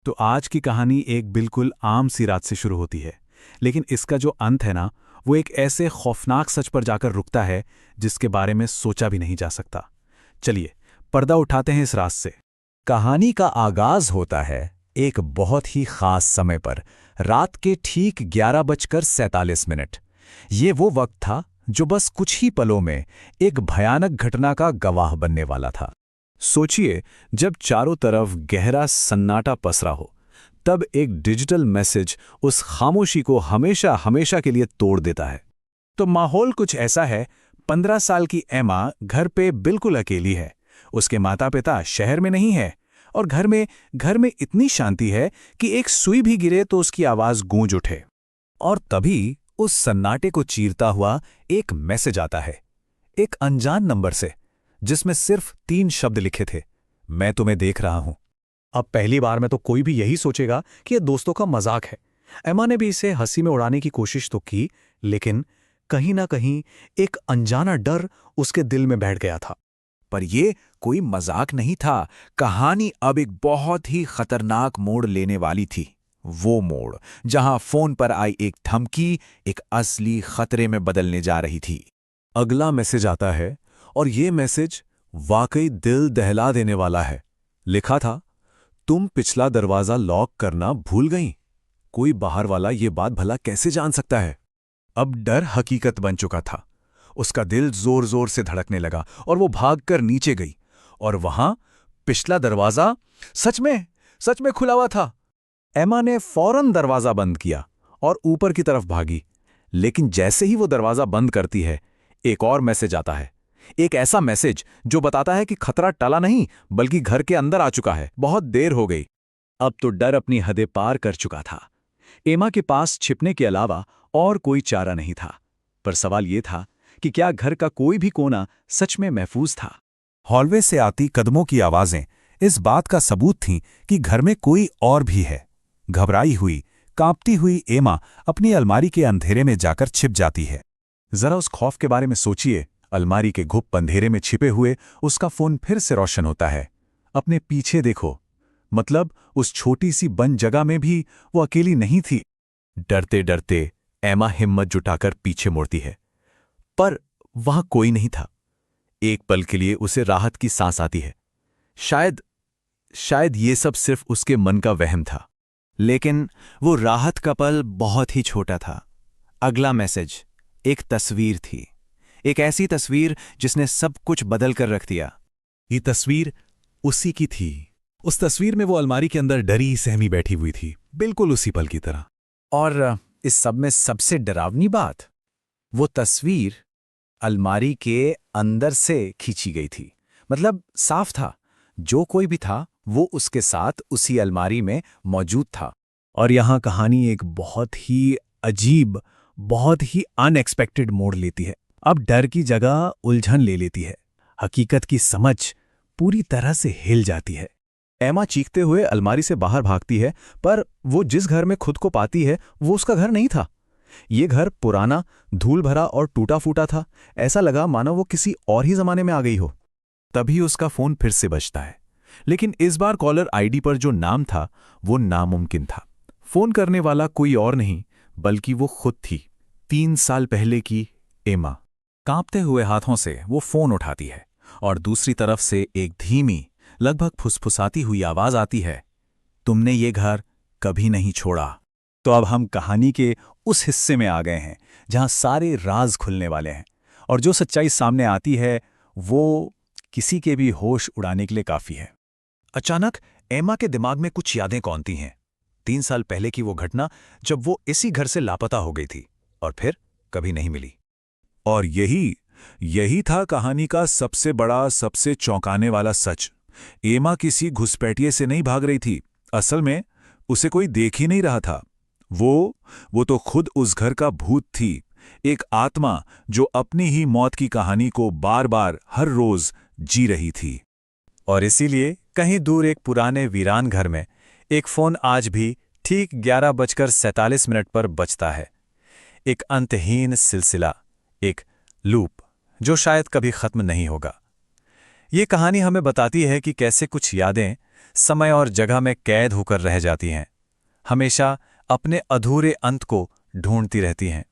तो आज की कहानी एक बिल्कुल आम सी रात से शुरू होती है, लेकिन इसका जो अंत है ना, वो एक ऐसे खौफनाक सच पर जाकर रुकता है जिसके बारे में सोचा भी नहीं जा सकता। चलिए, पर्दा उठाते हैं इस रात से। कहानी का आगाज होता है एक बहुत ही खास समय पर, रात के ठीक 11:47। ये वो वक्त था जो बस कुछ ही पलों में एक भयानक घटना का गवाह बनने वाला था। सोचिए, जब चारों तरफ गहरा सन्नाटा पसरा हो, तब एक डिजिटल मैसेज उस खामोशी को हमेशा हमेशा के लिए तोड़ देता है। तो माहौल कुछ ऐसा है। 15 साल की एमा घर पे बिल्कुल अकेली है। उसके माता पिता शहर में नहीं है और घर में इतनी शांति है कि एक सुई भी गिरे तो उसकी आवाज गूंज उठे। और तभी उस सन्नाटे को चीरता हुआ एक मैसेज आता है, एक अनजान नंबर से, जिसमें सिर्फ 3 शब्द लिखे थे, मैं तुम्हें देख रहा हूं। अब पहली बार में तो कोई भी यही सोचेगा कि यह दोस्तों का मजाक है। एमा ने भी इसे हंसी में उड़ाने की कोशिश तो की, लेकिन कहीं ना कहीं एक अनजाना डर उसके दिल में बैठ गया था। पर यह कोई मजाक नहीं था। कहानी अब एक बहुत ही खतरनाक मोड़ लेने वाली थी। वो मोड़ जहां फोन पर आई एक धमकी एक असली खतरे में बदलने जा रही थी। अगला मैसेज आता है और ये मैसेज वाकई दिल दहला देने वाला है। लिखा था, तुम पिछला दरवाजा लॉक करना भूल गईं। कोई बाहर वाला ये बात भला कैसे जान सकता है। अब डर हकीकत बन चुका था। उसका दिल जोर जोर से धड़कने लगा और वो भागकर नीचे गई, और वहां पिछला दरवाजा सच में खुला हुआ था। एमा ने फौरन दरवाजा बंद किया और ऊपर की तरफ भागी। लेकिन जैसे ही वो दरवाजा बंद करती है, एक और मैसेज आता है। एक ऐसा मैसेज जो बताता है कि खतरा टला नहीं, बल्कि घर के अंदर आ चुका है। बहुत देर हो गई। अब तो डर अपनी हदें पार कर चुका था। एमा के पास छिपने के अलावा और कोई चारा नहीं था। पर सवाल ये था कि क्या घर का कोई भी कोना सच में महफूज था। हॉलवे से आती कदमों की आवाजें इस बात का सबूत थीं कि घर में कोई और भी है। घबराई हुई, कांपती हुई एमा अपनी अलमारी के अंधेरे में जाकर छिप जाती है। जरा उस खौफ के बारे में सोचिए। अलमारी के घुप अंधेरे में छिपे हुए उसका फोन फिर से रोशन होता है। अपने पीछे देखो, मतलब उस छोटी सी बंद जगह में भी वो अकेली नहीं थी। डरते डरते एमा हिम्मत जुटाकर पीछे मुड़ती है, पर वहां कोई नहीं था। एक पल के लिए उसे राहत की सांस आती है। शायद ये सब सिर्फ उसके मन का वहम था। लेकिन वो राहत का पल बहुत ही छोटा था। अगला मैसेज एक तस्वीर थी, एक ऐसी तस्वीर जिसने सब कुछ बदल कर रख दिया। ये तस्वीर उसी की थी। उस तस्वीर में वो अलमारी के अंदर डरी सहमी बैठी हुई थी, बिल्कुल उसी पल की तरह। और इस सब में सबसे डरावनी बात, वो तस्वीर अलमारी के अंदर से खींची गई थी। मतलब साफ था, जो कोई भी था वो उसके साथ उसी अलमारी में मौजूद था। और यहां कहानी एक बहुत ही अजीब, बहुत ही अनएक्सपेक्टेड मोड़ लेती है। अब डर की जगह उलझन ले लेती है। हकीकत की समझ पूरी तरह से हिल जाती है। एमा चीखते हुए अलमारी से बाहर भागती है, पर वो जिस घर में खुद को पाती है वो उसका घर नहीं था। ये घर पुराना, धूल भरा और टूटा फूटा था। ऐसा लगा मानो वो किसी और ही जमाने में आ गई हो। तभी उसका फोन फिर से बजता है, लेकिन इस बार कॉलर आईडी पर जो नाम था वो नामुमकिन था। फोन करने वाला कोई और नहीं बल्कि वो खुद थी, 3 साल पहले की एमा। कांपते हुए हाथों से वो फोन उठाती है और दूसरी तरफ से एक धीमी, लगभग फुसफुसाती हुई आवाज आती है, तुमने ये घर कभी नहीं छोड़ा। तो अब हम कहानी के उस हिस्से में आ गए हैं जहां सारे राज खुलने वाले हैं, और जो सच्चाई सामने आती है वो किसी के भी होश उड़ाने के लिए काफी है। अचानक एमा के दिमाग में कुछ यादें कौंधती हैं। 3 साल पहले की वो घटना जब वो इसी घर से लापता हो गई थी और फिर कभी नहीं मिली। और यही था कहानी का सबसे बड़ा, सबसे चौंकाने वाला सच। एमा किसी घुसपैठिए से नहीं भाग रही थी। असल में उसे कोई देख ही नहीं रहा था। वो तो खुद उस घर का भूत थी, एक आत्मा जो अपनी ही मौत की कहानी को बार बार हर रोज जी रही थी। और इसीलिए कहीं दूर एक पुराने वीरान घर में एक फोन आज भी ठीक 11:47 पर बजता है। एक अंतहीन सिलसिला, एक लूप जो शायद कभी खत्म नहीं होगा। ये कहानी हमें बताती है कि कैसे कुछ यादें समय और जगह में कैद होकर रह जाती हैं, हमेशा अपने अधूरे अंत को ढूंढती रहती हैं।